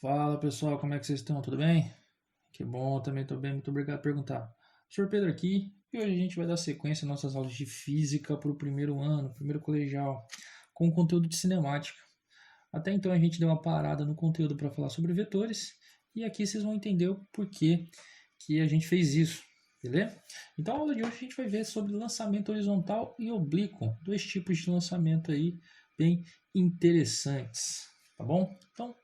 Fala pessoal, como é que vocês estão? Tudo bem? Que bom, também estou bem, muito obrigado por perguntar. Sr. Pedro aqui, e hoje a gente vai dar sequência às nossas aulas de física para o primeiro ano, primeiro colegial, com conteúdo de cinemática. Até então a gente deu uma parada no conteúdo para falar sobre vetores, e aqui vocês vão entender o porquê que a gente fez isso, beleza? Então a aula de hoje a gente vai ver sobre lançamento horizontal e oblíquo, dois tipos de lançamento aí bem interessantes, tá bom? Então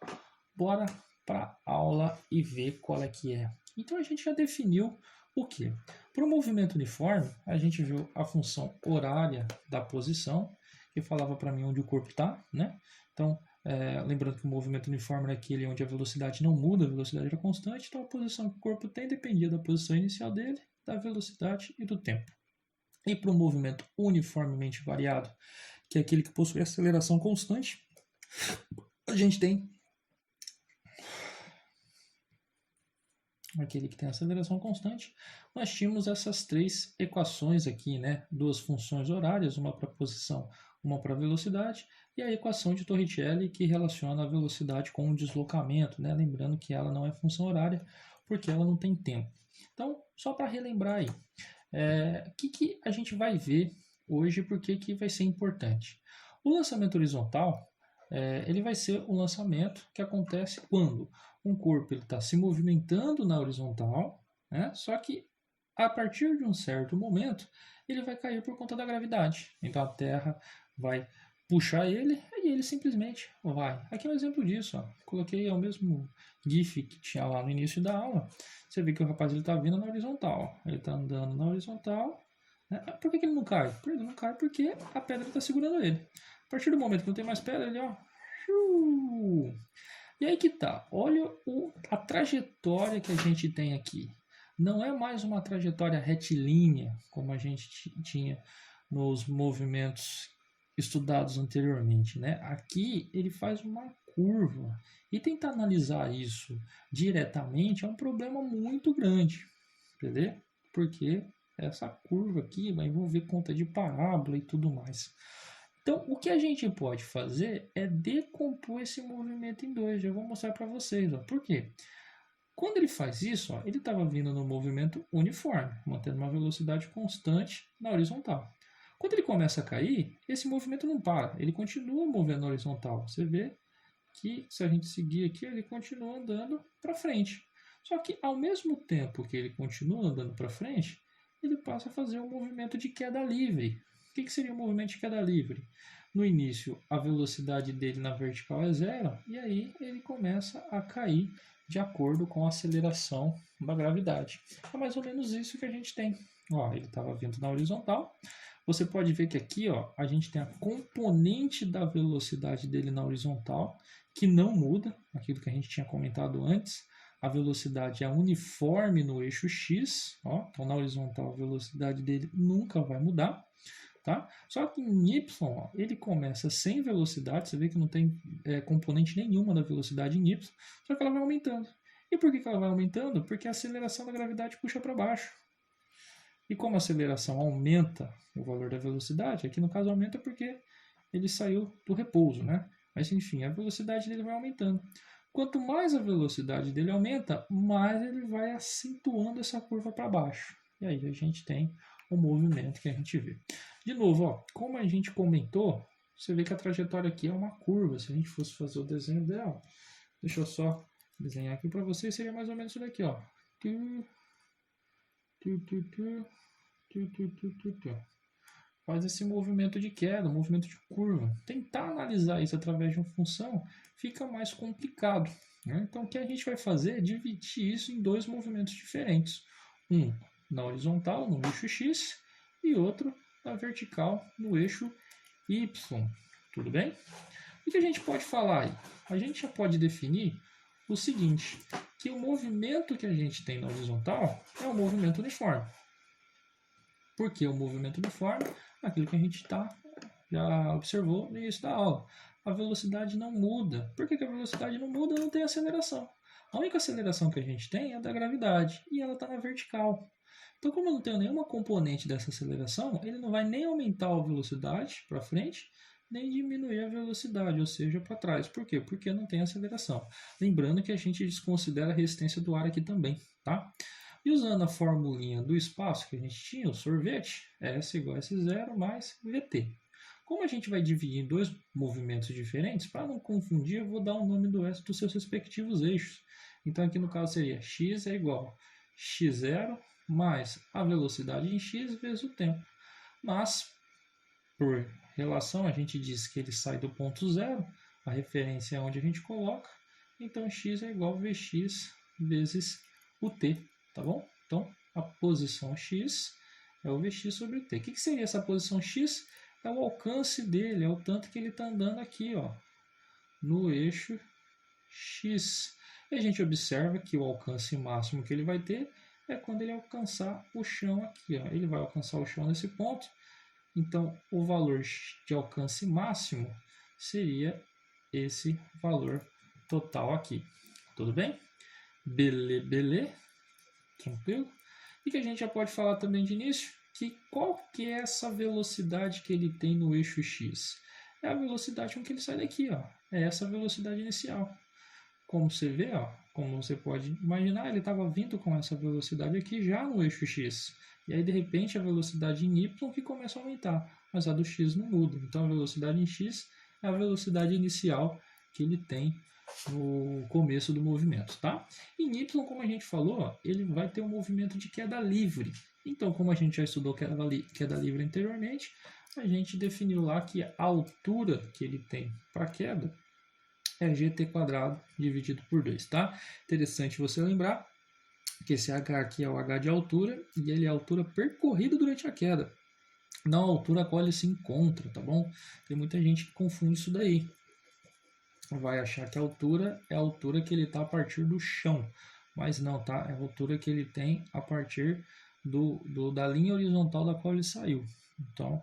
bora para a aula e ver qual é que é. Então a gente já definiu o que? Para o movimento uniforme, a gente viu a função horária da posição, que falava para mim onde o corpo está, né? Então, lembrando que o movimento uniforme é aquele onde a velocidade não muda, a velocidade era constante, então a posição que o corpo tem dependia da posição inicial dele, da velocidade e do tempo. E para o movimento uniformemente variado, que é aquele que possui aceleração constante, a gente tem aquele que tem aceleração constante, nós tínhamos essas três equações aqui, né? Duas funções horárias, uma para posição, uma para velocidade, e a equação de Torricelli que relaciona a velocidade com o deslocamento, né? Lembrando que ela não é função horária, porque ela não tem tempo. Então, só para relembrar aí, o que a gente vai ver hoje, porque que vai ser importante. O lançamento horizontal, ele vai ser um lançamento que acontece quando um corpo está se movimentando na horizontal, né? Só que a partir de um certo momento ele vai cair por conta da gravidade. Então a Terra vai puxar ele e ele simplesmente vai. Aqui é um exemplo disso. Ó. Coloquei o mesmo GIF que tinha lá no início da aula. Você vê que o rapaz está vindo na horizontal. Ele está andando na horizontal. Né? Por que ele não cai? Ele não cai porque a pedra está segurando ele. A partir do momento que não tem mais pedra, ele ó. E aí que tá. Olha a trajetória que a gente tem aqui. Não é mais uma trajetória retilínea, como a gente tinha nos movimentos estudados anteriormente, né? Aqui ele faz uma curva. E tentar analisar isso diretamente é um problema muito grande, entendeu? Porque essa curva aqui vai envolver conta de parábola e tudo mais. Então, o que a gente pode fazer é decompor esse movimento em dois. Já vou mostrar para vocês. Ó. Por quê? Quando ele faz isso, ó, ele estava vindo no movimento uniforme, mantendo uma velocidade constante na horizontal. Quando ele começa a cair, esse movimento não para, ele continua movendo na horizontal. Você vê que se a gente seguir aqui, ele continua andando para frente. Só que ao mesmo tempo que ele continua andando para frente, ele passa a fazer um movimento de queda livre. O que seria um movimento de queda livre? No início, a velocidade dele na vertical é zero, e aí ele começa a cair de acordo com a aceleração da gravidade. É mais ou menos isso que a gente tem. Ó, ele estava vindo na horizontal. Você pode ver que aqui ó, a gente tem a componente da velocidade dele na horizontal, que não muda, aquilo que a gente tinha comentado antes. A velocidade é uniforme no eixo X, ó, então na horizontal a velocidade dele nunca vai mudar. Tá? Só que em Y ó, ele começa sem velocidade, você vê que não tem componente nenhuma da velocidade em Y, só que ela vai aumentando. E por que ela vai aumentando? Porque a aceleração da gravidade puxa para baixo. E como a aceleração aumenta o valor da velocidade, aqui no caso aumenta porque ele saiu do repouso, né? Mas enfim, a velocidade dele vai aumentando. Quanto mais a velocidade dele aumenta, mais ele vai acentuando essa curva para baixo. E aí a gente tem o movimento que a gente vê. De novo, ó, como a gente comentou, você vê que a trajetória aqui é uma curva. Se a gente fosse fazer o desenho dela, deixa eu só desenhar aqui para vocês, seria mais ou menos isso daqui, ó. Faz esse movimento de queda, movimento de curva. Tentar analisar isso através de uma função fica mais complicado. Né? Então, o que a gente vai fazer é dividir isso em dois movimentos diferentes. Um na horizontal, no eixo X, e outro na vertical, no eixo Y. Tudo bem? O que a gente pode falar aí? A gente já pode definir o seguinte, que o movimento que a gente tem na horizontal é um movimento uniforme. Por que o movimento uniforme? Aquilo que a gente já observou no início da aula. A velocidade não muda. Por que a velocidade não muda? Não tem aceleração. A única aceleração que a gente tem é a da gravidade e ela está na vertical. Então, como eu não tenho nenhuma componente dessa aceleração, ele não vai nem aumentar a velocidade para frente, nem diminuir a velocidade, ou seja, para trás. Por quê? Porque não tem aceleração. Lembrando que a gente desconsidera a resistência do ar aqui também, tá? E usando a formulinha do espaço que a gente tinha, o sorvete, S igual a S0 mais VT. Como a gente vai dividir em dois movimentos diferentes, para não confundir, eu vou dar o nome do S dos seus respectivos eixos. Então aqui no caso seria x é igual a x0 mais a velocidade em x vezes o tempo. Mas, por relação, a gente diz que ele sai do ponto zero, a referência é onde a gente coloca, então x é igual a vx vezes o t, tá bom? Então, a posição x é o vx sobre o t. O que seria essa posição x? É o alcance dele, é o tanto que ele está andando aqui, ó, no eixo x. E a gente observa que o alcance máximo que ele vai ter é quando ele alcançar o chão aqui, ó. Ele vai alcançar o chão nesse ponto, então o valor de alcance máximo seria esse valor total aqui. Tudo bem? Beleza? Tranquilo? E que a gente já pode falar também de início, que qual que é essa velocidade que ele tem no eixo x? É a velocidade com que ele sai daqui, ó. É essa velocidade inicial. Como você vê, ó, como você pode imaginar, ele estava vindo com essa velocidade aqui já no eixo x. E aí, de repente, a velocidade em y que começa a aumentar, mas a do x não muda. Então, a velocidade em x é a velocidade inicial que ele tem no começo do movimento, tá? Em y, como a gente falou, ele vai ter um movimento de queda livre. Então, como a gente já estudou queda livre anteriormente, a gente definiu lá que a altura que ele tem para queda é gt² dividido por 2, tá? Interessante você lembrar que esse h aqui é o h de altura e ele é a altura percorrida durante a queda, não a altura a qual ele se encontra, tá bom? Tem muita gente que confunde isso daí. Vai achar que a altura é a altura que ele está a partir do chão, mas não, tá? É a altura que ele tem a partir da linha horizontal da qual ele saiu. Então,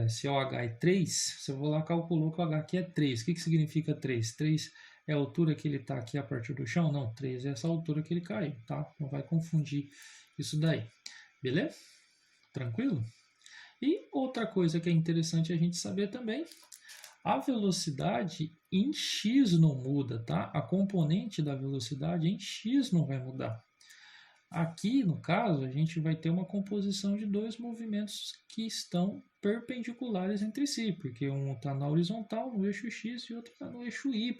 se o h é 3, você vai lá calculou que o h aqui é 3. O que significa 3? 3 é a altura que ele está aqui a partir do chão? Não, 3 é essa altura que ele caiu, tá? Não vai confundir isso daí. Beleza? Tranquilo? E outra coisa que é interessante a gente saber também, a velocidade em x não muda, tá? A componente da velocidade em x não vai mudar. Aqui, no caso, a gente vai ter uma composição de dois movimentos que estão perpendiculares entre si, porque um está na horizontal, no eixo x, e outro está no eixo y.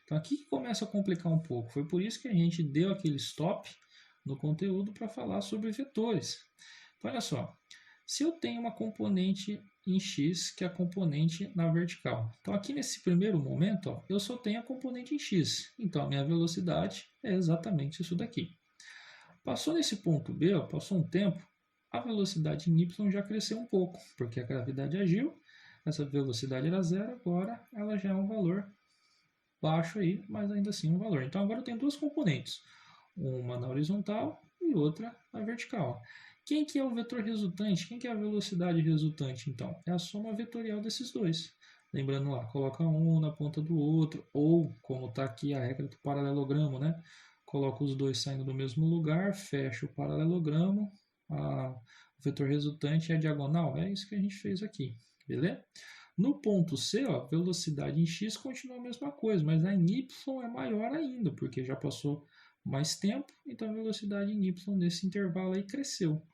Então aqui que começa a complicar um pouco. Foi por isso que a gente deu aquele stop no conteúdo para falar sobre vetores. Então, olha só, se eu tenho uma componente em x, que é a componente na vertical. Então aqui nesse primeiro momento, ó, eu só tenho a componente em x. Então a minha velocidade é exatamente isso daqui. Passou nesse ponto B, ó, passou um tempo, a velocidade em y já cresceu um pouco, porque a gravidade agiu, essa velocidade era zero, agora ela já é um valor baixo aí, mas ainda assim um valor. Então agora eu tenho duas componentes, uma na horizontal e outra na vertical. Quem que é o vetor resultante? Quem que é a velocidade resultante, então? É a soma vetorial desses dois. Lembrando lá, coloca um na ponta do outro, ou, como está aqui a regra do paralelogramo, né? Coloca os dois saindo do mesmo lugar, fecha o paralelogramo, o vetor resultante é a diagonal. É isso que a gente fez aqui, beleza? No ponto C, ó, velocidade em x continua a mesma coisa, mas a em y é maior ainda, porque já passou mais tempo, então a velocidade em y nesse intervalo aí cresceu.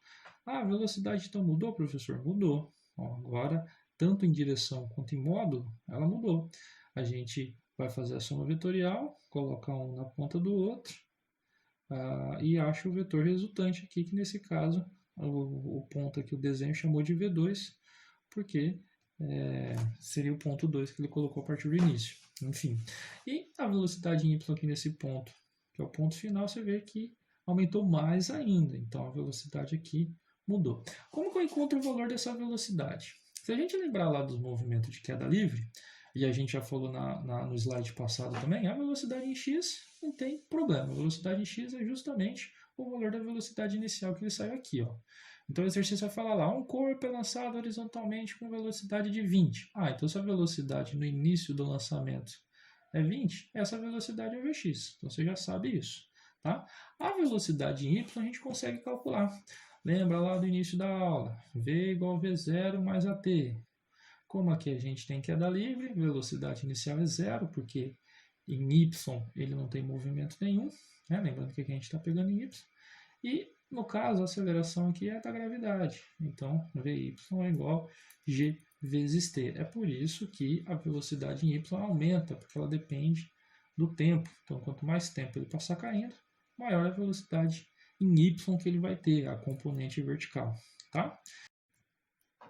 Ah, a velocidade então mudou, professor? Mudou. Ó, agora, tanto em direção quanto em módulo, ela mudou. A gente vai fazer a soma vetorial, coloca um na ponta do outro, e acha o vetor resultante aqui, que nesse caso, o ponto aqui, o desenho chamou de V2, porque seria o ponto 2 que ele colocou a partir do início. Enfim, e a velocidade em y aqui nesse ponto, que é o ponto final, você vê que aumentou mais ainda. Então, a velocidade aqui mudou. Como que eu encontro o valor dessa velocidade? Se a gente lembrar lá dos movimentos de queda livre, e a gente já falou no slide passado também, a velocidade em x não tem problema. A velocidade em x é justamente o valor da velocidade inicial que ele saiu aqui, ó. Então o exercício vai falar lá, um corpo é lançado horizontalmente com velocidade de 20. Então se a velocidade no início do lançamento é 20, essa velocidade é o Vx. Então você já sabe isso, tá? A velocidade em y a gente consegue calcular. Lembra lá do início da aula, V igual a V0 mais AT. Como aqui a gente tem queda livre, velocidade inicial é zero, porque em y ele não tem movimento nenhum, né? Lembrando que aqui a gente está pegando em y. E, no caso, a aceleração aqui é da gravidade. Então, Vy é igual a g vezes t. É por isso que a velocidade em y aumenta, porque ela depende do tempo. Então, quanto mais tempo ele passar caindo, maior a velocidade em y que ele vai ter, a componente vertical. Tá?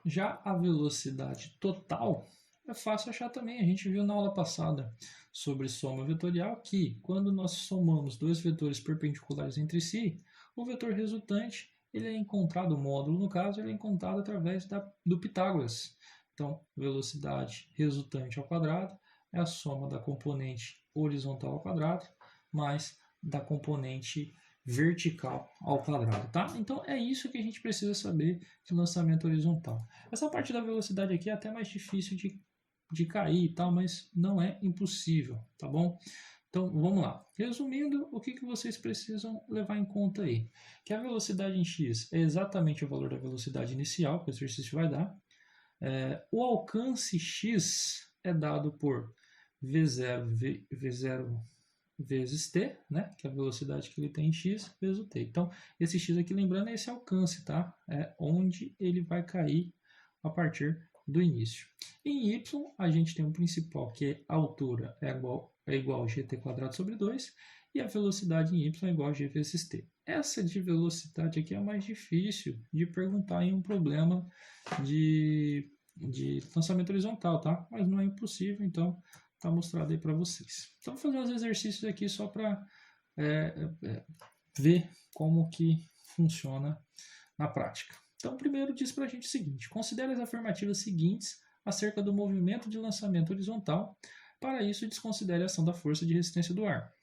Já a velocidade total é fácil achar também. A gente viu na aula passada sobre soma vetorial que, quando nós somamos dois vetores perpendiculares entre si, o vetor resultante ele é encontrado, o módulo no caso, ele é encontrado através do Pitágoras. Então, velocidade resultante ao quadrado é a soma da componente horizontal ao quadrado mais da componente vertical ao quadrado, tá? Então é isso que a gente precisa saber de lançamento horizontal. Essa parte da velocidade aqui é até mais difícil de cair e tal, mas não é impossível, tá bom? Então vamos lá. Resumindo, o que vocês precisam levar em conta aí? Que a velocidade em x é exatamente o valor da velocidade inicial que o exercício vai dar. O alcance x é dado por v0 vezes t, né? Que é a velocidade que ele tem em x vezes o t. Então, esse x aqui, lembrando, é esse alcance, tá? É onde ele vai cair a partir do início. Em y, a gente tem um principal, que a altura é igual a gt² sobre 2, e a velocidade em y é igual a g vezes t. Essa de velocidade aqui é mais difícil de perguntar em um problema de lançamento horizontal, tá? Mas não é impossível, então está mostrado aí para vocês. Então, vou fazer uns exercícios aqui só para ver como que funciona na prática. Então, primeiro diz para a gente o seguinte: considere as afirmativas seguintes acerca do movimento de lançamento horizontal. Para isso, desconsidere a ação da força de resistência do ar.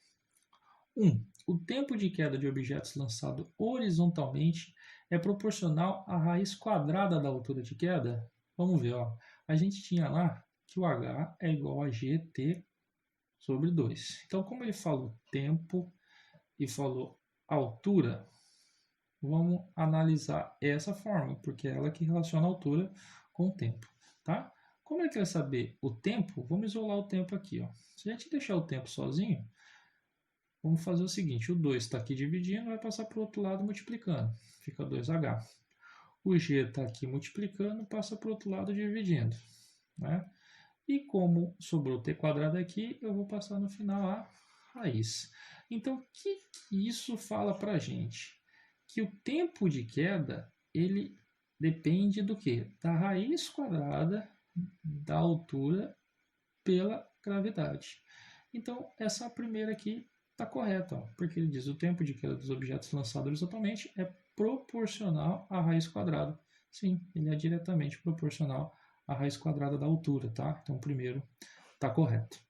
1. O tempo de queda de objetos lançado horizontalmente é proporcional à raiz quadrada da altura de queda? Vamos ver, ó. A gente tinha lá que o h é igual a gt sobre 2. Então, como ele falou tempo e falou altura, vamos analisar essa forma, porque é ela que relaciona a altura com o tempo, tá? Como é que vai saber o tempo? Vamos isolar o tempo aqui, ó. Se a gente deixar o tempo sozinho, vamos fazer o seguinte: o 2 está aqui dividindo, vai passar para o outro lado multiplicando, fica 2h. O g está aqui multiplicando, passa para o outro lado dividindo, né? E como sobrou t² aqui, eu vou passar no final a raiz. Então, o que isso fala para a gente? Que o tempo de queda, ele depende do quê? Da raiz quadrada da altura pela gravidade. Então, essa primeira aqui está correta, ó, porque ele diz o tempo de queda dos objetos lançados horizontalmente é proporcional à raiz quadrada. Sim, ele é diretamente proporcional à raiz quadrada da altura, tá? Então, o primeiro está correto.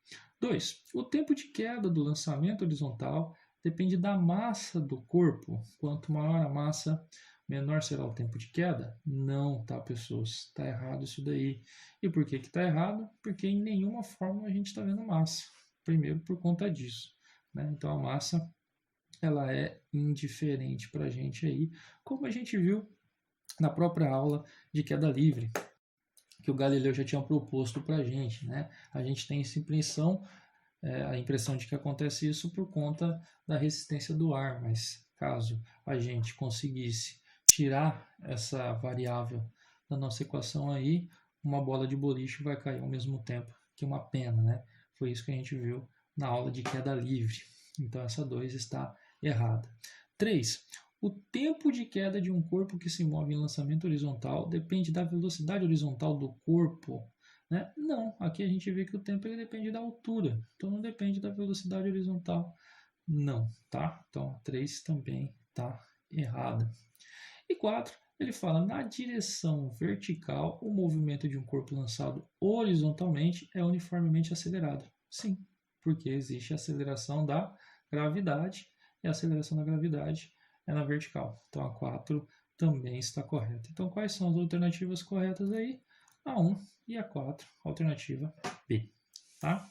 2. O tempo de queda do lançamento horizontal depende da massa do corpo. Quanto maior a massa, menor será o tempo de queda? Não, tá, pessoas? Está errado isso daí. E por que está errado? Porque em nenhuma forma a gente está vendo massa. Primeiro, por conta disso, né? Então, a massa ela é indiferente para a gente aí, como a gente viu na própria aula de queda livre, que o Galileu já tinha proposto para a gente, né? A gente tem essa impressão, a impressão de que acontece isso por conta da resistência do ar, mas caso a gente conseguisse tirar essa variável da nossa equação aí, uma bola de boliche vai cair ao mesmo tempo que uma pena, né? Foi isso que a gente viu na aula de queda livre. Então essa 2 está errada. 3. O tempo de queda de um corpo que se move em lançamento horizontal depende da velocidade horizontal do corpo, né? Não, aqui a gente vê que o tempo ele depende da altura, então não depende da velocidade horizontal, não, tá? Então a 3 também está errada. E 4, ele fala, na direção vertical, o movimento de um corpo lançado horizontalmente é uniformemente acelerado. Sim, porque existe a aceleração da gravidade, e a aceleração da gravidade é na vertical. Então a 4 também está correta. Então quais são as alternativas corretas aí? A 1 e a 4, alternativa B. Tá?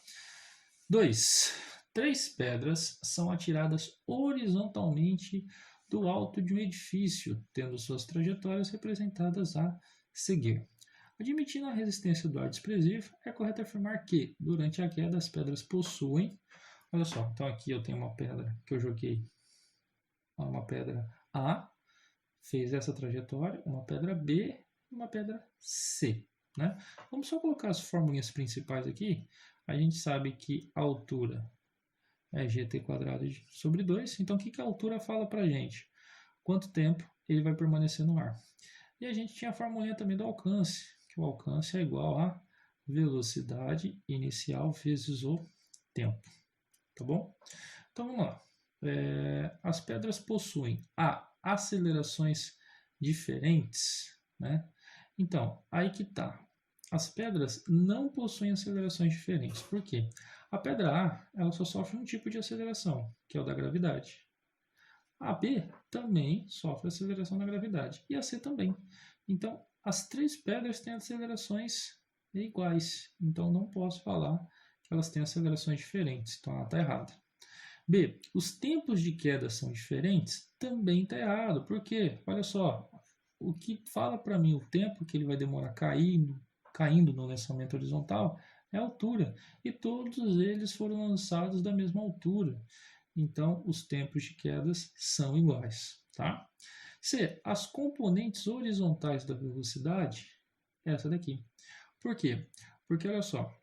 2. 3 pedras são atiradas horizontalmente do alto de um edifício, tendo suas trajetórias representadas a seguir. Admitindo a resistência do ar desprezível, é correto afirmar que, durante a queda, as pedras possuem... Olha só, então aqui eu tenho uma pedra que eu joguei, uma pedra A, fez essa trajetória, uma pedra B e uma pedra C. Né? Vamos só colocar as formulinhas principais aqui. A gente sabe que a altura é gt² sobre 2. Então, o que a altura fala para a gente? Quanto tempo ele vai permanecer no ar. E a gente tinha a formulinha também do alcance, que o alcance é igual a velocidade inicial vezes o tempo. Tá bom? Então, vamos lá. As pedras possuem acelerações diferentes, né? Então, aí que tá. As pedras não possuem acelerações diferentes. Por quê? A pedra A, ela só sofre um tipo de aceleração, que é o da gravidade. A B também sofre aceleração da gravidade. E a C também. Então, as três pedras têm acelerações iguais. Então, não posso falar que elas têm acelerações diferentes. Então, ela está errada. B, os tempos de queda são diferentes? Também está errado. Por quê? Olha só, o que fala para mim o tempo que ele vai demorar caindo no lançamento horizontal é a altura. E todos eles foram lançados da mesma altura. Então, os tempos de quedas são iguais. Tá? C, as componentes horizontais da velocidade, essa daqui. Por quê? Porque, olha só,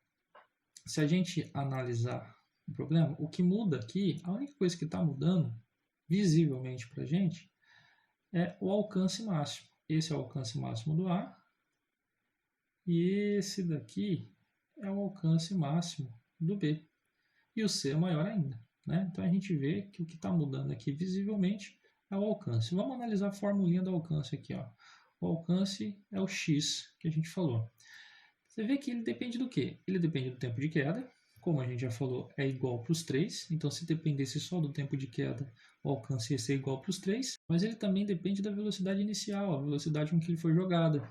se a gente analisar o problema, o que muda aqui, a única coisa que está mudando visivelmente para a gente é o alcance máximo. Esse é o alcance máximo do A e esse daqui é o alcance máximo do B. E o C é maior ainda. Né? Então a gente vê que o que está mudando aqui visivelmente é o alcance. Vamos analisar a formulinha do alcance aqui. Ó. O alcance é o x que a gente falou. Você vê que ele depende do quê? Ele depende do tempo de queda. Como a gente já falou, é igual para os três. Então, se dependesse só do tempo de queda, o alcance ia ser igual para os três. Mas ele também depende da velocidade inicial, a velocidade com que ele foi jogado.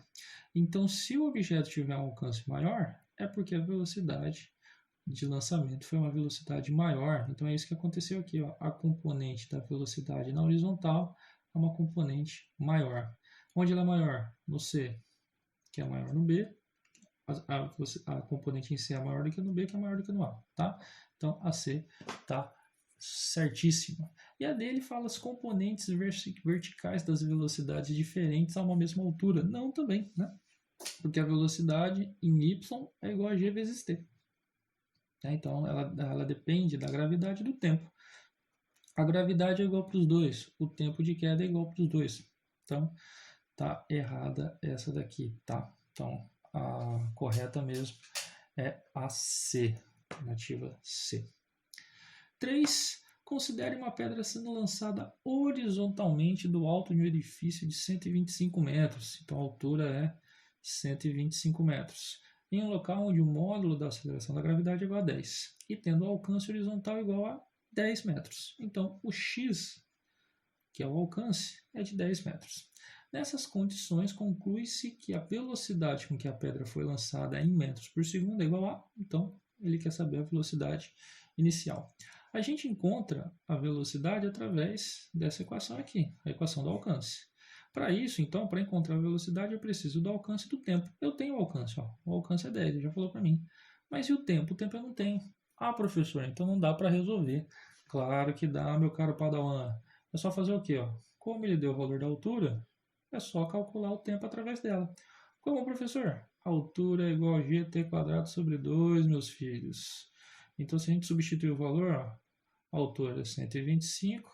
Então, se o objeto tiver um alcance maior, é porque a velocidade de lançamento foi uma velocidade maior. Então, é isso que aconteceu aqui. Ó. A componente da velocidade na horizontal é uma componente maior. Onde ela é maior? No C, que é maior no B. A componente em C é maior do que no B, que é maior do que no A, tá? Então, a C está certíssima. E a D, ele fala as componentes verticais das velocidades diferentes a uma mesma altura. Não também, né? Porque a velocidade em Y é igual a G vezes T. Então, ela depende da gravidade e do tempo. A gravidade é igual para os dois, o tempo de queda é igual para os dois. Então, tá errada essa daqui, tá? Então, a correta mesmo é a C, alternativa C. 3. Considere uma pedra sendo lançada horizontalmente do alto de um edifício de 125 metros. Então, a altura é 125 metros. Em um local onde o módulo da aceleração da gravidade é igual a 10. E tendo o alcance horizontal igual a 10 metros. Então, o x, que é o alcance, é de 10 metros. Nessas condições, conclui-se que a velocidade com que a pedra foi lançada em metros por segundo é igual a... Então, ele quer saber a velocidade inicial. A gente encontra a velocidade através dessa equação aqui, a equação do alcance. Para isso, então, para encontrar a velocidade, eu preciso do alcance e do tempo. Eu tenho o alcance, ó. O alcance é 10, ele já falou para mim. Mas e o tempo? O tempo eu não tenho. Ah, professor, então não dá para resolver. Claro que dá, meu caro Padawan. É só fazer o quê? Ó? Como ele deu o valor da altura, é só calcular o tempo através dela. Como, professor? A altura é igual a gt² sobre 2, meus filhos. Então, se a gente substituir o valor, ó, a altura é 125,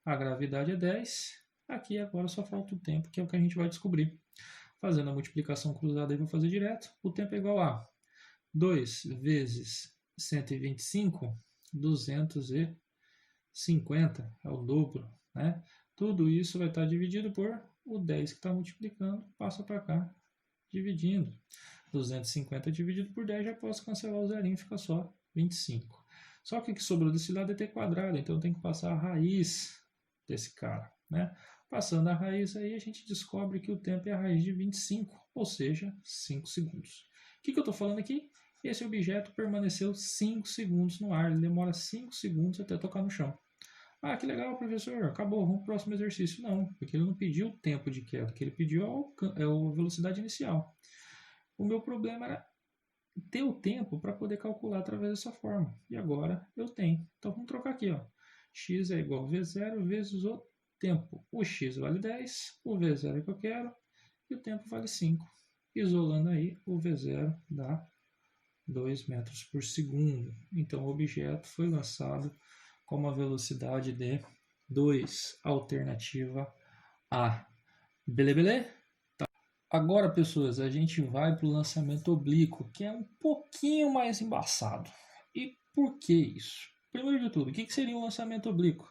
a gravidade é 10. Aqui agora só falta o tempo, que é o que a gente vai descobrir. Fazendo a multiplicação cruzada, aí vou fazer direto. O tempo é igual a 2 vezes 125, 250, é o dobro, né? Tudo isso vai estar dividido por o 10 que está multiplicando, passa para cá, dividindo. 250 dividido por 10, já posso cancelar o zerinho, fica só 25. Só que o que sobrou desse lado é t², então eu tenho que passar a raiz desse cara, né? Passando a raiz aí, a gente descobre que o tempo é a raiz de 25, ou seja, 5 segundos. O que eu estou falando aqui? Esse objeto permaneceu 5 segundos no ar, ele demora 5 segundos até tocar no chão. Ah, que legal, professor, acabou, vamos para o próximo exercício. Não, porque ele não pediu o tempo de queda, o que ele pediu é a velocidade inicial. O meu problema era ter o tempo para poder calcular através dessa forma. E agora eu tenho. Então vamos trocar aqui, ó. X é igual a V0 vezes o tempo. O X vale 10, o V0 é que eu quero, e o tempo vale 5. Isolando aí, o V0 dá 2 metros por segundo. Então o objeto foi lançado com uma velocidade de 2, alternativa A. Beleza? Agora, pessoas, a gente vai para o lançamento oblíquo, que é um pouquinho mais embaçado. E por que isso? Primeiro de tudo, o que seria um lançamento oblíquo?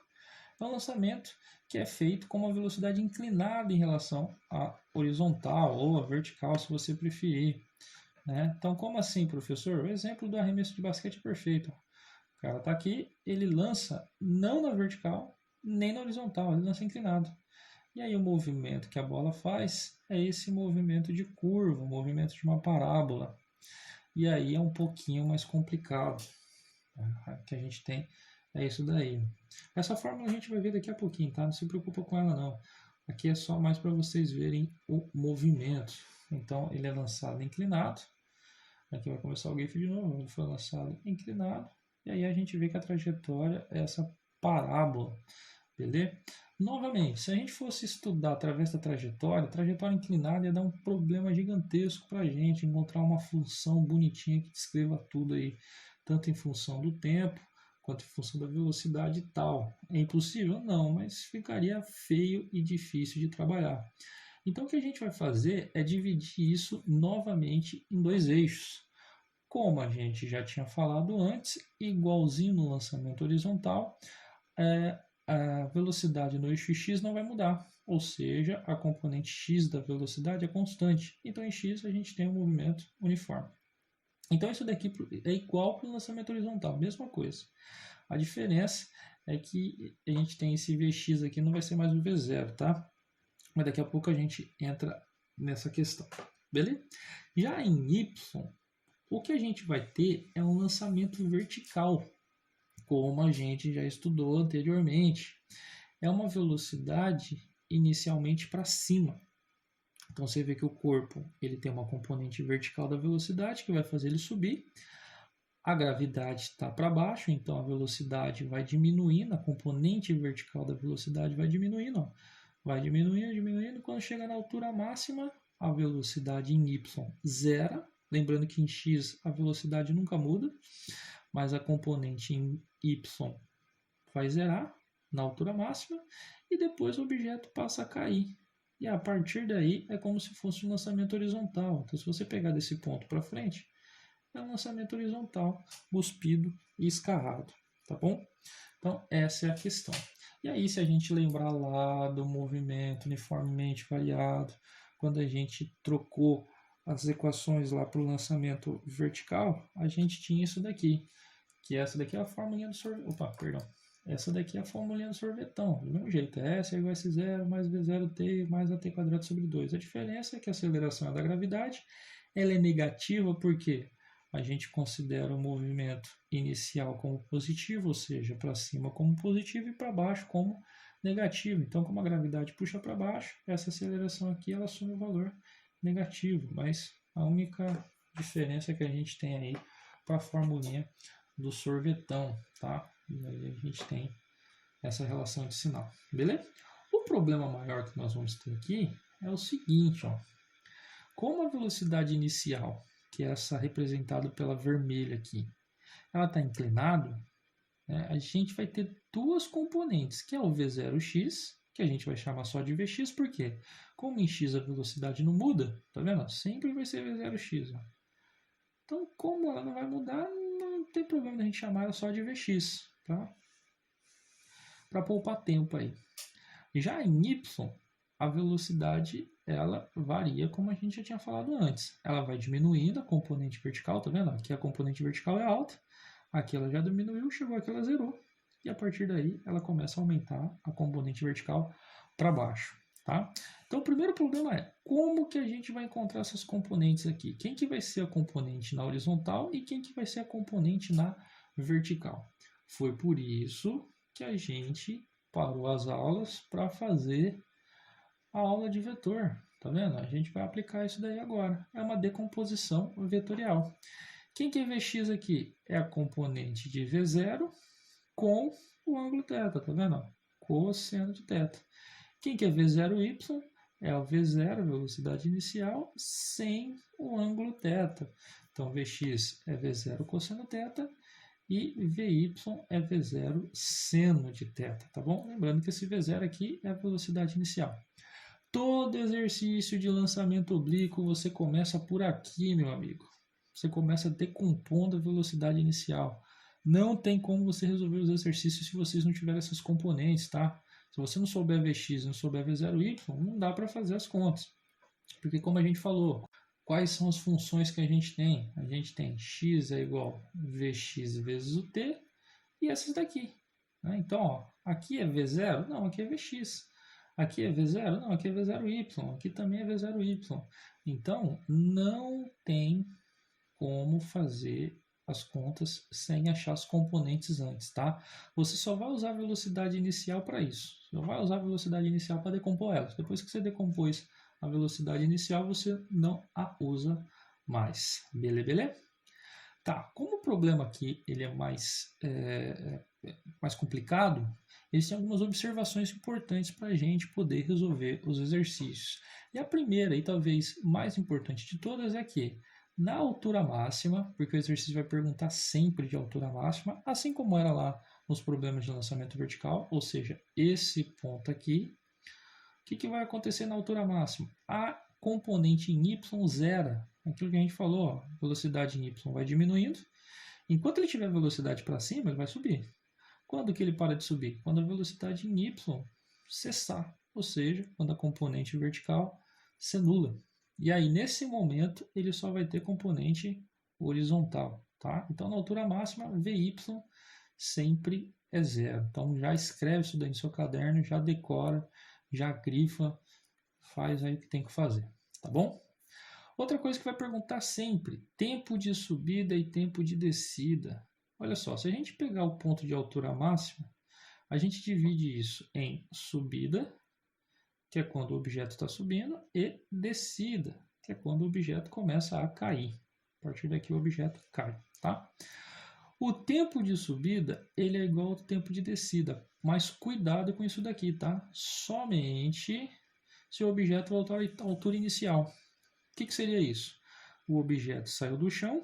É um lançamento que é feito com uma velocidade inclinada em relação à horizontal ou à vertical, se você preferir. Né? Então, como assim, professor? O exemplo do arremesso de basquete é perfeito. O cara está aqui, ele lança não na vertical, nem na horizontal, ele lança inclinado. E aí o movimento que a bola faz é esse movimento de curva, o movimento de uma parábola. E aí é um pouquinho mais complicado. Né? Que a gente tem é isso daí. Essa fórmula a gente vai ver daqui a pouquinho, tá? Não se preocupa com ela não. Aqui é só mais para vocês verem o movimento. Então ele é lançado inclinado. Aqui vai começar o GIF de novo. Ele foi lançado inclinado. E aí a gente vê que a trajetória é essa parábola. Beleza? Novamente, se a gente fosse estudar através da trajetória, a trajetória inclinada ia dar um problema gigantesco para a gente encontrar uma função bonitinha que descreva tudo aí, tanto em função do tempo, quanto em função da velocidade e tal. É impossível? Não, mas ficaria feio e difícil de trabalhar. Então o que a gente vai fazer é dividir isso novamente em dois eixos. Como a gente já tinha falado antes, igualzinho no lançamento horizontal, a velocidade no eixo x não vai mudar, ou seja, a componente x da velocidade é constante. Então em x a gente tem um movimento uniforme. Então isso daqui é igual para o lançamento horizontal, mesma coisa. A diferença é que a gente tem esse Vx aqui, não vai ser mais o V0, tá? Mas daqui a pouco a gente entra nessa questão, beleza? Já em y, o que a gente vai ter é um lançamento vertical, como a gente já estudou anteriormente. É uma velocidade inicialmente para cima. Então você vê que o corpo ele tem uma componente vertical da velocidade que vai fazer ele subir. A gravidade está para baixo, então a velocidade vai diminuindo, a componente vertical da velocidade vai diminuindo. Ó. Vai diminuindo, diminuindo. Quando chega na altura máxima, a velocidade em y zera. Lembrando que em x a velocidade nunca muda, mas a componente em y vai zerar na altura máxima e depois o objeto passa a cair. E a partir daí é como se fosse um lançamento horizontal. Então, se você pegar desse ponto para frente, é um lançamento horizontal, cuspido e escarrado, tá bom? Então, essa é a questão. E aí, se a gente lembrar lá do movimento uniformemente variado, quando a gente trocou as equações lá para o lançamento vertical, a gente tinha isso daqui, que essa daqui é a formulinha do sorvete. Opa, perdão. Essa daqui é a formulinha do sorvetão, do mesmo jeito. S é igual a S0 mais V0t mais AT quadrado sobre 2. A diferença é que a aceleração é da gravidade, ela é negativa porque a gente considera o movimento inicial como positivo, ou seja, para cima como positivo e para baixo como negativo. Então, como a gravidade puxa para baixo, essa aceleração aqui ela assume o valor negativo, mas a única diferença que a gente tem aí para a formulinha do sorvetão, tá? E aí a gente tem essa relação de sinal, beleza? O problema maior que nós vamos ter aqui é o seguinte, ó. Como a velocidade inicial, que é essa representada pela vermelha aqui, ela está inclinada, né, a gente vai ter duas componentes, que é o V0x, que a gente vai chamar só de Vx, porque como em x a velocidade não muda, tá vendo? Sempre vai ser V0x. Ó. Então, como ela não vai mudar, não tem problema da gente chamar ela só de Vx, tá? Para poupar tempo aí. Já em y, a velocidade ela varia como a gente já tinha falado antes. Ela vai diminuindo a componente vertical, tá vendo? Aqui a componente vertical é alta, aqui ela já diminuiu, chegou aqui ela zerou. E a partir daí ela começa a aumentar a componente vertical para baixo, tá? Então o primeiro problema é como que a gente vai encontrar essas componentes aqui? Quem que vai ser a componente na horizontal e quem que vai ser a componente na vertical? Foi por isso que a gente parou as aulas para fazer a aula de vetor. Tá vendo? A gente vai aplicar isso daí agora. É uma decomposição vetorial. Quem que é Vx aqui? É a componente de V0 com o ângulo θ, tá vendo? Cosseno de θ. Quem que é V0y? É o V0, velocidade inicial, sem o ângulo θ. Então, Vx é V0 cosseno θ e Vy é V0 seno de θ, tá bom? Lembrando que esse V0 aqui é a velocidade inicial. Todo exercício de lançamento oblíquo você começa por aqui, meu amigo. Você começa decompondo a velocidade inicial. Não tem como você resolver os exercícios se vocês não tiverem essas componentes, tá? Se você não souber Vx e não souber V0y, não dá para fazer as contas. Porque como a gente falou, quais são as funções que a gente tem? A gente tem x é igual a Vx vezes o t e essas daqui. Né? Então, ó, aqui é V0? Não, aqui é Vx. Aqui é V0? Não, aqui é V0y. Aqui também é V0y. Então, não tem como fazer as contas sem achar os componentes antes, tá? Você só vai usar a velocidade inicial para isso. Só vai usar a velocidade inicial para decompor elas. Depois que você decompôs a velocidade inicial, você não a usa mais. Beleza? Tá, como o problema aqui ele é mais complicado, existem algumas observações importantes para a gente poder resolver os exercícios. E a primeira, e talvez mais importante de todas, é que na altura máxima, porque o exercício vai perguntar sempre de altura máxima, assim como era lá nos problemas de lançamento vertical, ou seja, esse ponto aqui, o que vai acontecer na altura máxima? A componente em y zero, aquilo que a gente falou, ó, velocidade em y vai diminuindo. Enquanto ele tiver velocidade para cima, ele vai subir. Quando que ele para de subir? Quando a velocidade em y cessar, ou seja, quando a componente vertical se nula. E aí, nesse momento, ele só vai ter componente horizontal. Tá? Então, na altura máxima, Vy sempre é zero. Então, já escreve isso daí no seu caderno, já decora, já grifa, faz aí o que tem que fazer. Tá bom? Outra coisa que vai perguntar sempre, tempo de subida e tempo de descida. Olha só, se a gente pegar o ponto de altura máxima, a gente divide isso em subida, que é quando o objeto está subindo, e descida, que é quando o objeto começa a cair. A partir daqui o objeto cai, tá? O tempo de subida, ele é igual ao tempo de descida, mas cuidado com isso daqui, tá? Somente se o objeto voltar à altura inicial. O que seria isso? O objeto saiu do chão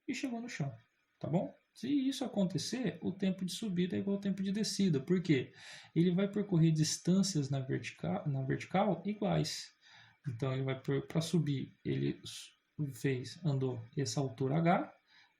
e chegou no chão, tá bom? Se isso acontecer, o tempo de subida é igual ao tempo de descida. Por quê? Ele vai percorrer distâncias na vertical iguais. Então, ele vai para subir, ele andou essa altura h,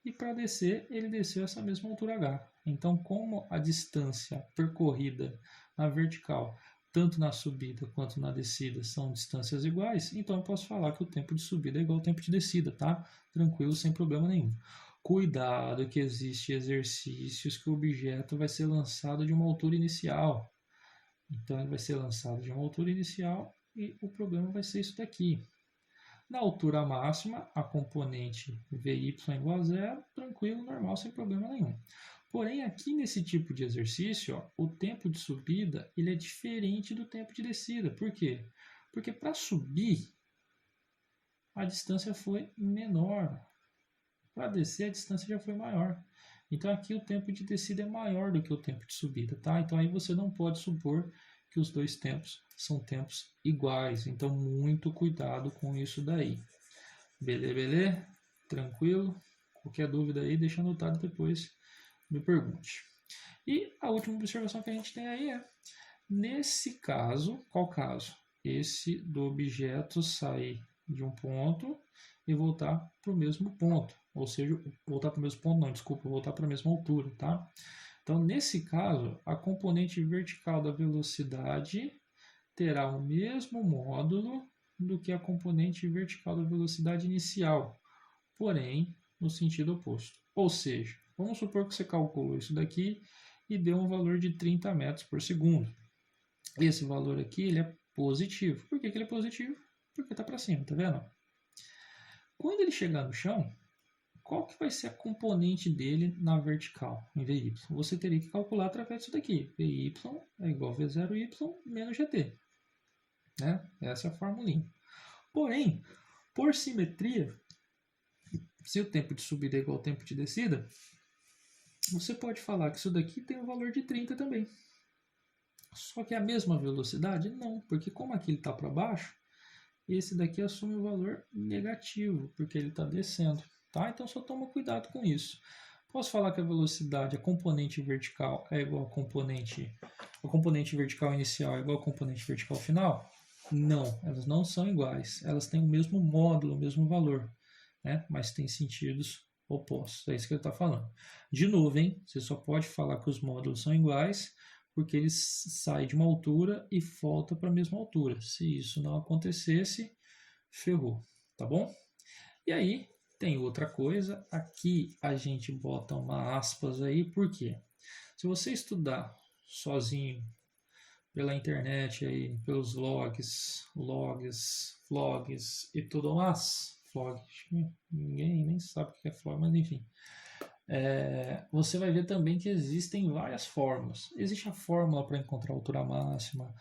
e para descer, ele desceu essa mesma altura h. Então, como a distância percorrida na vertical, tanto na subida quanto na descida, são distâncias iguais, então eu posso falar que o tempo de subida é igual ao tempo de descida, tá? Tranquilo, sem problema nenhum. Cuidado que existem exercícios que o objeto vai ser lançado de uma altura inicial. Então, ele vai ser lançado de uma altura inicial e o problema vai ser isso daqui. Na altura máxima, a componente Vy igual a zero, tranquilo, normal, sem problema nenhum. Porém, aqui nesse tipo de exercício, ó, o tempo de subida ele é diferente do tempo de descida. Por quê? Porque para subir, a distância foi menor. Para descer, a distância já foi maior. Então, aqui o tempo de descida é maior do que o tempo de subida, tá? Então, aí você não pode supor que os dois tempos são tempos iguais. Então, muito cuidado com isso daí. Beleza? Tranquilo? Qualquer dúvida aí, deixa anotado depois, me pergunte. E a última observação que a gente tem aí é, nesse caso, qual caso? Esse do objeto sair de um ponto e voltar para o mesmo ponto. Ou seja, voltar para o mesmo ponto, não, desculpa, voltar para a mesma altura, tá? Então, nesse caso, a componente vertical da velocidade terá o mesmo módulo do que a componente vertical da velocidade inicial, porém, no sentido oposto. Ou seja, vamos supor que você calculou isso daqui e deu um valor de 30 metros por segundo. Esse valor aqui ele é positivo. Por que ele é positivo? Porque está para cima, tá vendo? Quando ele chegar no chão, qual que vai ser a componente dele na vertical, em Vy? Você teria que calcular através disso daqui. Vy é igual a V0y menos GT. né? Essa é a formulinha. Porém, por simetria, se o tempo de subida é igual ao tempo de descida, você pode falar que isso daqui tem um valor de 30 também. Só que é a mesma velocidade? Não, porque como aqui ele está para baixo, esse daqui assume o valor negativo, porque ele está descendo. Tá? Então só toma cuidado com isso. Posso falar que a velocidade, a componente vertical é igual ao componente, a componente vertical inicial é igual ao componente vertical final? Não, elas não são iguais. Elas têm o mesmo módulo, o mesmo valor, né? Mas têm sentidos opostos. É isso que ele está falando. De novo, hein? Você só pode falar que os módulos são iguais porque eles saem de uma altura e voltam para a mesma altura. Se isso não acontecesse, ferrou, tá bom? E aí, tem outra coisa, aqui a gente bota uma aspas aí, por quê? Se você estudar sozinho pela internet aí, pelos vlogs e tudo mais, vlog, ninguém nem sabe o que é vlog, mas enfim, você vai ver também que existem várias fórmulas. Existe a fórmula para encontrar a altura máxima,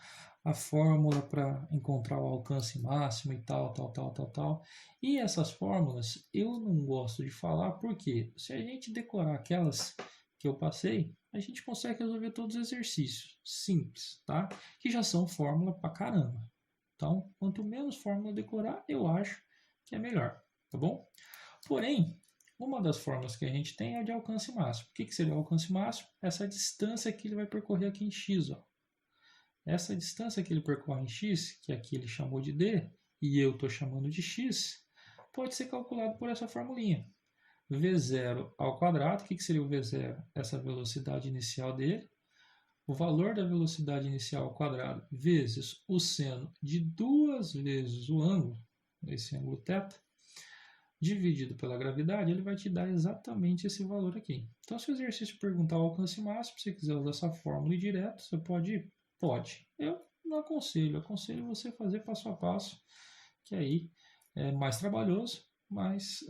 a fórmula para encontrar o alcance máximo e tal, tal, tal, tal, tal. E essas fórmulas eu não gosto de falar porque se a gente decorar aquelas que eu passei, a gente consegue resolver todos os exercícios simples, tá? Que já são fórmula pra caramba. Então, quanto menos fórmula decorar, eu acho que é melhor, tá bom? Porém, uma das formas que a gente tem é a de alcance máximo. O que seria o alcance máximo? Essa distância que ele vai percorrer aqui em x. Ó. Essa distância que ele percorre em x, que aqui ele chamou de d, e eu estou chamando de x, pode ser calculado por essa formulinha. V0 ao quadrado, o que seria o V0? Essa velocidade inicial dele. O valor da velocidade inicial ao quadrado vezes o seno de 2 vezes o ângulo, esse ângulo θ, dividido pela gravidade, ele vai te dar exatamente esse valor aqui. Então, se o exercício perguntar o alcance máximo, se você quiser usar essa fórmula e direto, você pode ir? Pode. Eu não aconselho. Aconselho você fazer passo a passo, que aí é mais trabalhoso, mas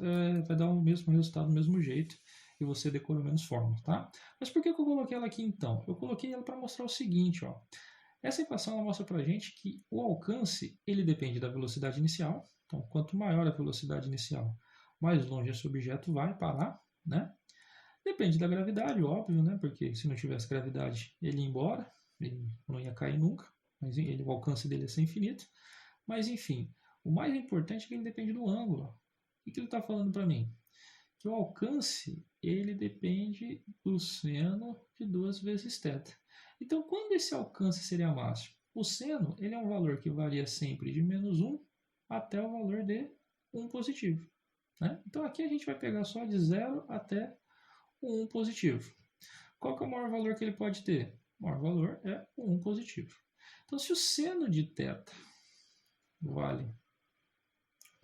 vai dar o mesmo resultado do mesmo jeito e você decora menos fórmula, tá? Mas por que eu coloquei ela aqui então? Eu coloquei ela para mostrar o seguinte, ó. Essa equação ela mostra para a gente que o alcance ele depende da velocidade inicial. Então, quanto maior a velocidade inicial, mais longe esse objeto vai parar, né? Depende da gravidade, óbvio, né? Porque se não tivesse gravidade, ele ia embora, ele não ia cair nunca, mas o alcance dele ia ser infinito. Mas, enfim, o mais importante é que ele depende do ângulo. O que ele está falando para mim? Que o alcance ele depende do seno de 2 vezes θ. Então, quando esse alcance seria máximo? O seno ele é um valor que varia sempre de menos 1 até o valor de 1 positivo. Né? Então, aqui a gente vai pegar só de 0 até o 1 positivo. Qual que é o maior valor que ele pode ter? O maior valor é o 1 positivo. Então, se o seno de θ vale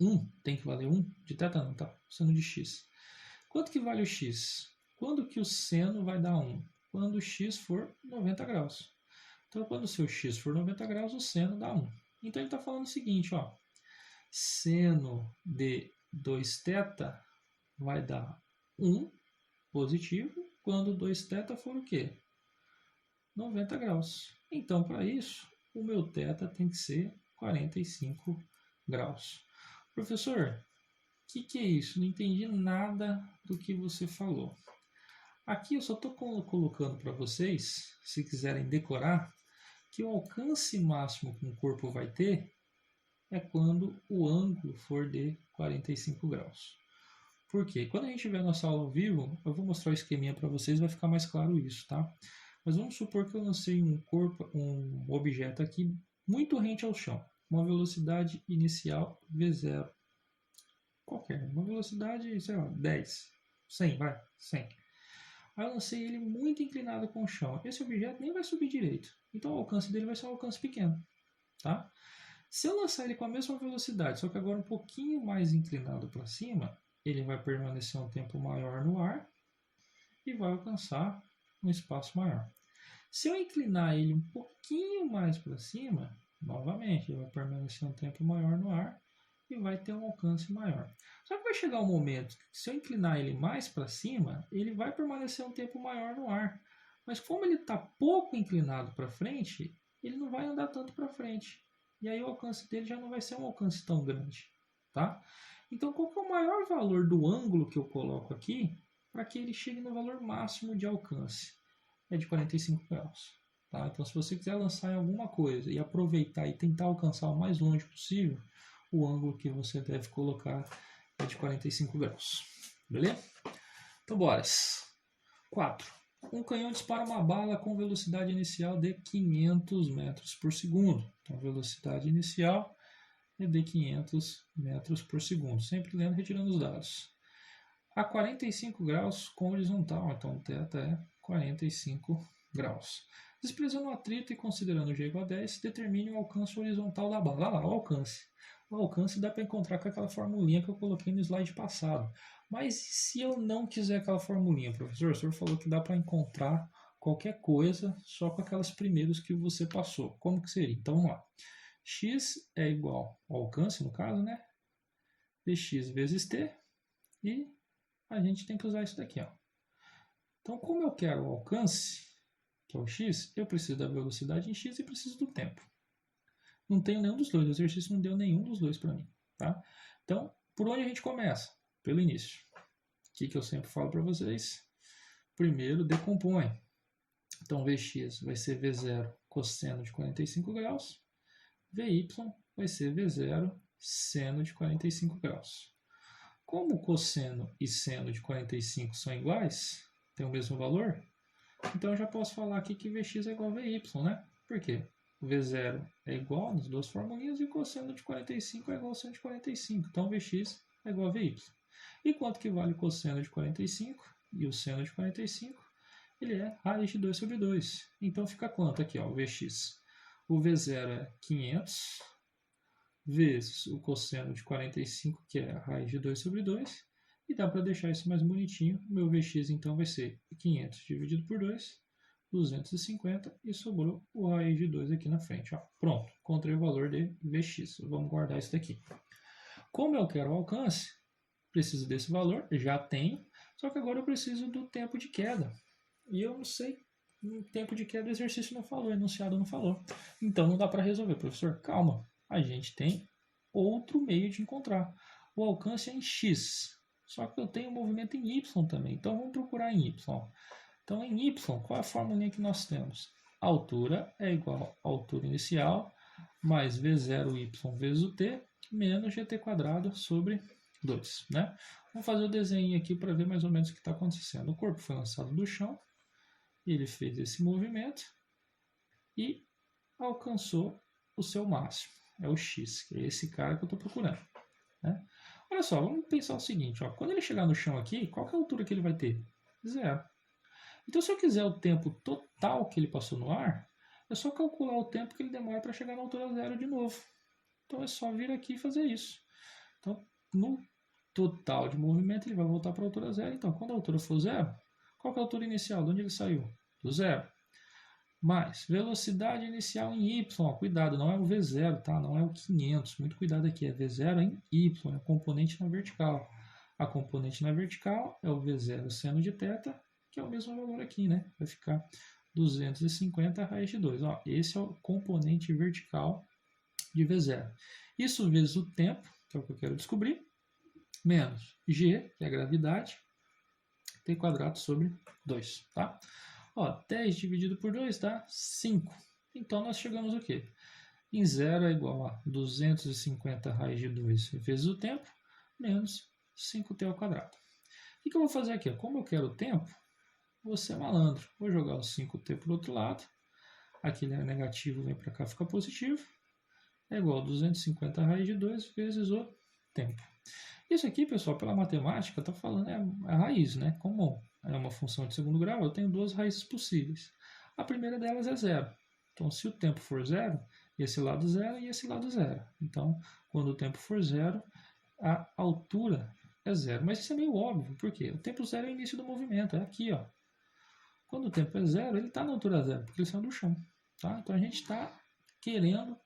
1, tem que valer 1, de θ não, tá? O seno de x. Quanto que vale o x? Quando que o seno vai dar 1? Quando o x for 90 graus. Então, quando o seu x for 90 graus, o seno dá 1. Então, ele está falando o seguinte, ó. Seno de 2θ vai dar 1 positivo quando 2θ for o quê? 90 graus. Então, para isso, o meu θ tem que ser 45 graus. Professor, o que é isso? Não entendi nada do que você falou. Aqui eu só estou colocando para vocês, se quiserem decorar, que o alcance máximo que um corpo vai ter é quando o ângulo for de 45 graus. Por quê? Quando a gente tiver nossa aula ao vivo, eu vou mostrar o esqueminha para vocês, vai ficar mais claro isso, tá? Mas vamos supor que eu lancei um objeto aqui muito rente ao chão, uma velocidade inicial V0. Qualquer, uma velocidade, sei lá, 10, 100, vai, 100. Aí eu lancei ele muito inclinado com o chão. Esse objeto nem vai subir direito, então o alcance dele vai ser um alcance pequeno, tá? Se eu lançar ele com a mesma velocidade, só que agora um pouquinho mais inclinado para cima, ele vai permanecer um tempo maior no ar e vai alcançar um espaço maior. Se eu inclinar ele um pouquinho mais para cima, novamente, ele vai permanecer um tempo maior no ar e vai ter um alcance maior. Só que vai chegar um momento que se eu inclinar ele mais para cima, ele vai permanecer um tempo maior no ar. Mas como ele está pouco inclinado para frente, ele não vai andar tanto para frente. e aí o alcance dele já não vai ser um alcance tão grande, tá? Então, qual que é o maior valor do ângulo que eu coloco aqui para que ele chegue no valor máximo de alcance? É de 45 graus. Tá? Então, se você quiser lançar em alguma coisa e aproveitar e tentar alcançar o mais longe possível, o ângulo que você deve colocar é de 45 graus. Beleza? Então, bora. 4. Um canhão dispara uma bala com velocidade inicial de 500 metros por segundo. Então, a velocidade inicial é de 500 metros por segundo. Sempre lendo, retirando os dados. A 45 graus com horizontal. Então, o θ é 45 graus. Desprezando o atrito e considerando g igual a 10, determine o alcance horizontal da bala. Olha lá, o alcance. O alcance dá para encontrar com aquela formulinha que eu coloquei no slide passado. Mas e se eu não quiser aquela formulinha, professor? O senhor falou que dá para encontrar qualquer coisa só com aquelas primeiras que você passou. Como que seria? Então vamos lá. X é igual ao alcance, no caso, né? Dx vezes t. E a gente tem que usar isso daqui, ó. Então, como eu quero o alcance, que é o x, eu preciso da velocidade em x e preciso do tempo. Não tenho nenhum dos dois, o exercício não deu nenhum dos dois para mim, tá? Então, por onde a gente começa? Pelo início. O que eu sempre falo para vocês? Primeiro, decompõe. Então, Vx vai ser V0 cosseno de 45 graus. Vy vai ser V0 seno de 45 graus. Como o cosseno e seno de 45 são iguais, tem o mesmo valor, então eu já posso falar aqui que Vx é igual a Vy, né? Por quê? O V0 é igual nas duas formulinhas e o cosseno de 45 é igual ao seno de 45. Então Vx é igual a Vy. E quanto que vale o cosseno de 45 e o seno de 45? Ele é raiz de 2 sobre 2. Então fica quanto aqui, ó, o Vx? O V0 é 500 vezes o cosseno de 45, que é a raiz de 2 sobre 2. E dá para deixar isso mais bonitinho. O meu Vx então vai ser 500 dividido por 2, 250, e sobrou o raiz de 2 aqui na frente. Ó. Pronto, encontrei o valor de Vx. Vamos guardar isso daqui. Como eu quero o alcance, preciso desse valor, já tenho, só que agora eu preciso do tempo de queda. E eu não sei, no tempo de queda o exercício não falou, o enunciado não falou. Então não dá para resolver, professor. Calma, a gente tem outro meio de encontrar. O alcance é em x, só que eu tenho movimento em y também. Então vamos procurar em y. Então em y, qual é a fórmula que nós temos? A altura é igual à altura inicial mais v0y vezes o t menos gt quadrado sobre 2. Né? Vamos fazer o desenho aqui para ver mais ou menos o que está acontecendo. O corpo foi lançado do chão, ele fez esse movimento e alcançou o seu máximo. É o x, que é esse cara que eu estou procurando. Né? Olha só, vamos pensar o seguinte. Ó, quando ele chegar no chão aqui, qual que é a altura que ele vai ter? 0. Então, se eu quiser o tempo total que ele passou no ar, é só calcular o tempo que ele demora para chegar na altura 0 de novo. Então, é só vir aqui e fazer isso. Então, no total de movimento, ele vai voltar para a altura 0. Então, quando a altura for 0, qual que é a altura inicial? De onde ele saiu? Do 0. Mais velocidade inicial em y. Cuidado, não é o V0, tá? Não é o 500. Muito cuidado aqui. É V0 em y, é a componente na vertical. A componente na vertical é o V0 seno de θ, que é o mesmo valor aqui, né? Vai ficar 250 raiz de 2. Ó, esse é o componente vertical de V0. Isso vezes o tempo, que é o que eu quero descobrir, menos g, que é a gravidade, t quadrado sobre 2, tá? Ó, 10 dividido por 2 dá 5. Então nós chegamos o quê? Em 0 é igual a 250 raiz de 2 vezes o tempo, menos 5t ao quadrado. O que eu vou fazer aqui? Como eu quero o tempo, vou ser malandro. Vou jogar o 5t para o outro lado. Aqui ele é negativo, vem para cá, fica positivo. É igual a 250 raiz de 2 vezes o tempo. Isso aqui, pessoal, pela matemática, está falando é a raiz, né? Como é uma função de segundo grau, eu tenho duas raízes possíveis. A primeira delas é 0. Então, se o tempo for 0, esse lado 0 e esse lado 0. Então, quando o tempo for 0, a altura é 0. Mas isso é meio óbvio, por quê? O tempo 0 é o início do movimento, é aqui, ó. Quando o tempo é 0, ele está na altura 0, porque ele saiu do chão. Tá? Então, a gente está querendo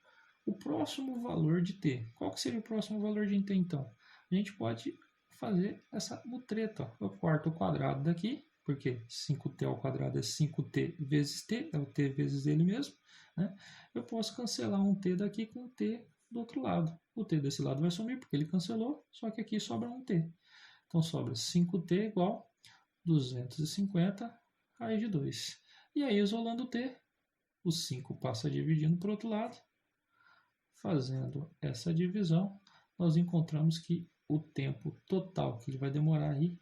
o próximo valor de t. Qual que seria o próximo valor de t, então? A gente pode fazer essa mutreta. Ó. Eu corto o quadrado daqui porque 5t ao quadrado é 5t vezes t, é o t vezes ele mesmo, né? Eu posso cancelar um t daqui com um t do outro lado. O t desse lado vai sumir porque ele cancelou, só que aqui sobra um t. Então sobra 5t igual 250 raiz de 2. E aí, isolando o t, o 5 passa dividindo para o outro lado. Fazendo essa divisão, nós encontramos que o tempo total que ele vai demorar aí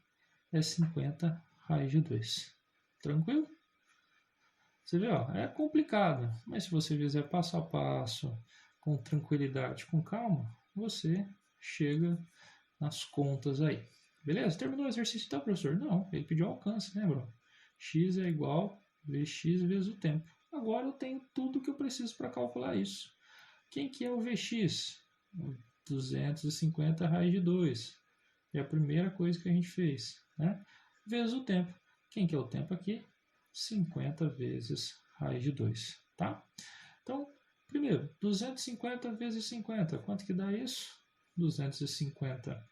é 50 raiz de 2. Tranquilo? Você vê, ó, é complicado, mas se você fizer passo a passo, com tranquilidade, com calma, você chega nas contas aí. Beleza? Terminou o exercício então, professor? Não, ele pediu alcance, lembra? X é igual a Vx vezes o tempo. Agora eu tenho tudo que eu preciso para calcular isso. Quem que é o Vx? 250 raiz de 2. É a primeira coisa que a gente fez, né? Vezes o tempo. Quem que é o tempo aqui? 50 vezes raiz de 2, tá? Então, primeiro, 250 vezes 50. Quanto que dá isso? 250.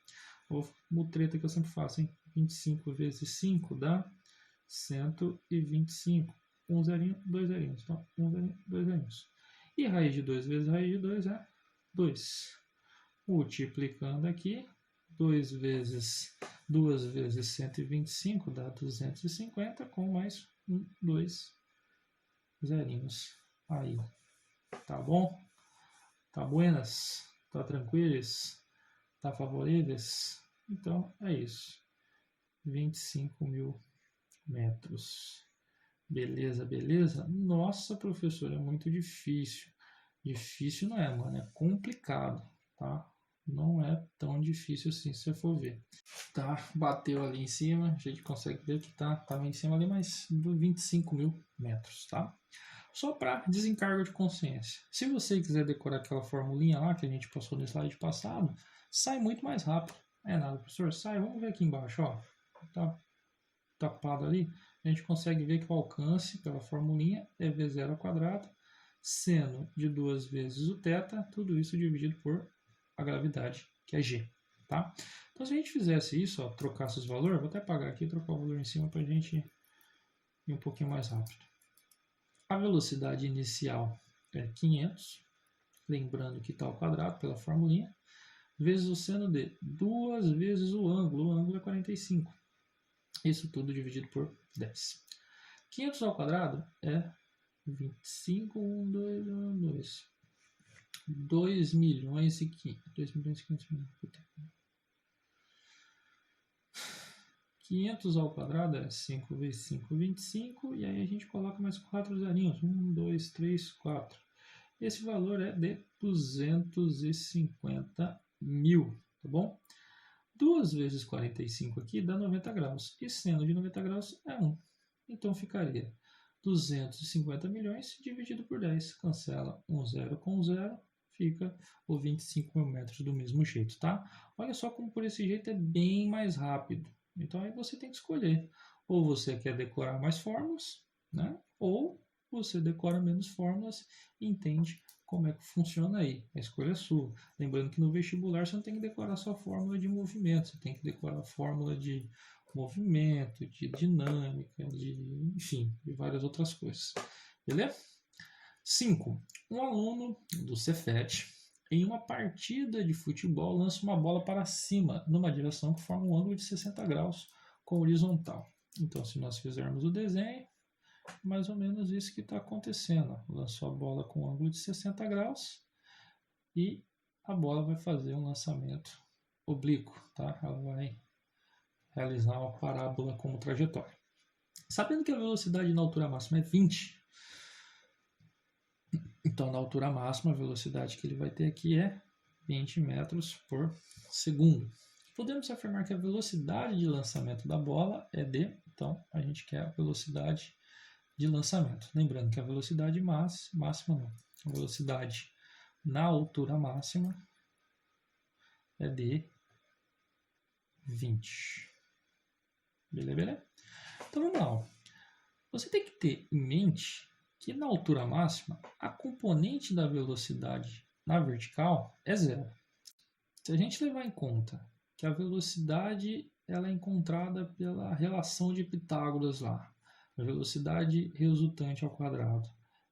Ou mutreta que eu sempre faço, hein? 25 vezes 5 dá 125. Um zerinho, dois zerinhos. Então, um zerinho, dois zerinhos. E raiz de 2 vezes raiz de 2 é 2. Multiplicando aqui, 2 vezes 125 dá 250, com mais 2 zerinhos aí. Tá bom? Tá buenas? Tá tranquilos? Tá favoráveis? Então, é isso. 25 mil metros. Beleza, beleza? Nossa, professor, é muito difícil. Difícil não é, mano, é complicado, tá? Não é tão difícil assim, se você for ver. Tá, bateu ali em cima, a gente consegue ver que tava em cima ali, mais 25 mil metros, tá? Só para desencargo de consciência. Se você quiser decorar aquela formulinha lá que a gente passou no slide passado, sai muito mais rápido. É nada, professor, sai, vamos ver aqui embaixo, ó. Tá tapado ali, a gente consegue ver que o alcance pela formulinha é V0 ao quadrado, seno de 2 vezes o θ, tudo isso dividido por a gravidade, que é G. Tá? Então, se a gente fizesse isso, ó, trocasse os valores, vou até apagar aqui e trocar o valor em cima para a gente ir um pouquinho mais rápido. A velocidade inicial é 500, lembrando que está ao quadrado pela formulinha, vezes o seno de 2 vezes o ângulo é 45. Isso tudo dividido por 10. 500 ao quadrado é 25, 1, 2, 1, 2. 2 milhões e 500. 2 milhões e 500 mil. 500 ao quadrado é 5 vezes 5, 25. E aí a gente coloca mais 4 zerinhos. 1, 2, 3, 4. Esse valor é de 250 mil. Tá bom? 2 vezes 45 aqui dá 90 graus. E seno de 90 graus é 1. Então ficaria 250 milhões dividido por 10. Cancela um zero com zero. Fica o 25 mil metros do mesmo jeito, tá? Olha só como por esse jeito é bem mais rápido. Então aí você tem que escolher. Ou você quer decorar mais fórmulas, né? Ou você decora menos fórmulas e entende como é que funciona aí. A escolha é sua. Lembrando que no vestibular você não tem que decorar só fórmula de movimento, você tem que decorar a fórmula de movimento, de dinâmica, enfim, de várias outras coisas. Beleza? 5. Um aluno do Cefet, em uma partida de futebol, lança uma bola para cima, numa direção que forma um ângulo de 60 graus com horizontal. Então, se nós fizermos o desenho, mais ou menos isso que está acontecendo. Lançou a bola com um ângulo de 60 graus e a bola vai fazer um lançamento oblíquo, tá? Ela vai realizar uma parábola como trajetória. Sabendo que a velocidade na altura máxima é 20, então na altura máxima a velocidade que ele vai ter aqui é 20 metros por segundo. Podemos afirmar que a velocidade de lançamento da bola é d, então a gente quer a velocidade de lançamento. Lembrando que a velocidade máxima não. A velocidade na altura máxima é de 20. Beleza? Então vamos lá. Você tem que ter em mente que na altura máxima a componente da velocidade na vertical é zero. Se a gente levar em conta que a velocidade ela é encontrada pela relação de Pitágoras lá. A velocidade resultante ao quadrado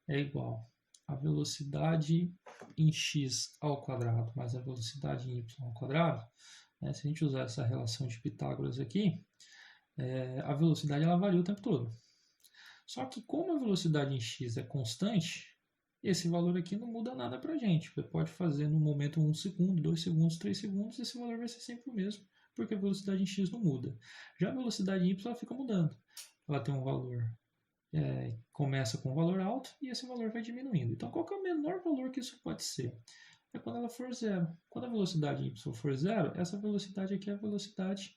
é igual a velocidade em x ao quadrado mais a velocidade em y ao quadrado. Né? Se a gente usar essa relação de Pitágoras aqui, a velocidade ela varia o tempo todo. Só que como a velocidade em x é constante, esse valor aqui não muda nada para a gente. Você pode fazer no momento 1 segundo, 2 segundos, 3 segundos, esse valor vai ser sempre o mesmo, porque a velocidade em x não muda. Já a velocidade em y ela fica mudando. Ela tem um valor, começa com um valor alto e esse valor vai diminuindo. Então, qual que é o menor valor que isso pode ser? É quando ela for zero. Quando a velocidade em y for zero, essa velocidade aqui é a velocidade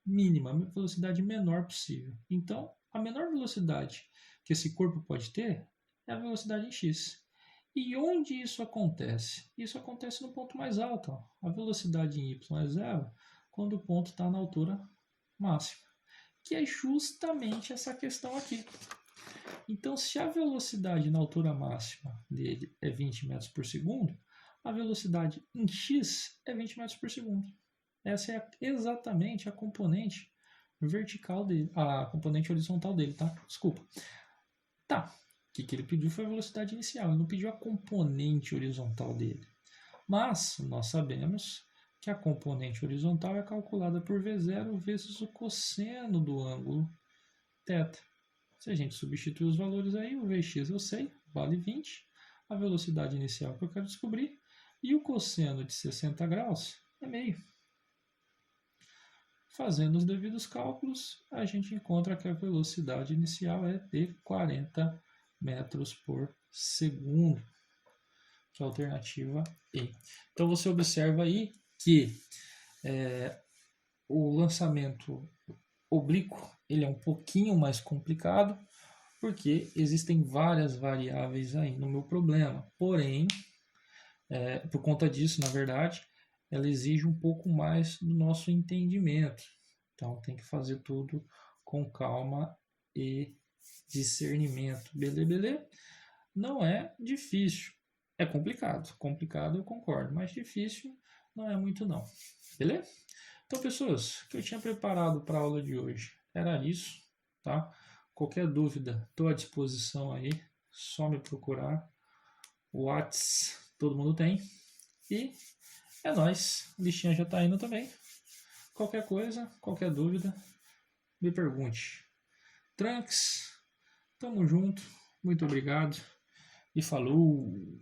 mínima, a velocidade menor possível. Então, a menor velocidade que esse corpo pode ter é a velocidade em x. E onde isso acontece? Isso acontece no ponto mais alto. Ó. A velocidade em y é zero quando o ponto está na altura máxima, que é justamente essa questão aqui. Então, se a velocidade na altura máxima dele é 20 metros por segundo, a velocidade em x é 20 metros por segundo. Essa é exatamente a componente vertical dele, a componente horizontal dele, tá? Desculpa. Tá, o que ele pediu foi a velocidade inicial, ele não pediu a componente horizontal dele. Mas nós sabemos que a componente horizontal é calculada por V0 vezes o cosseno do ângulo θ. Se a gente substituir os valores aí, o Vx eu sei, vale 20, a velocidade inicial que eu quero descobrir, e o cosseno de 60 graus é meio. Fazendo os devidos cálculos, a gente encontra que a velocidade inicial é de 40 metros por segundo, que é a alternativa E. Então você observa aí que o lançamento oblíquo ele é um pouquinho mais complicado, porque existem várias variáveis aí no meu problema. Porém, por conta disso, na verdade, ela exige um pouco mais do nosso entendimento. Então tem que fazer tudo com calma e discernimento. Beleza? Não é difícil. É complicado. Complicado eu concordo, mas difícil não é muito não. Beleza? Então, pessoas, o que eu tinha preparado para a aula de hoje era isso, tá? Qualquer dúvida, estou à disposição aí. Só me procurar. O WhatsApp todo mundo tem. E é nóis. A listinha já está indo também. Qualquer coisa, qualquer dúvida, me pergunte. Tranks, tamo junto, muito obrigado e falou!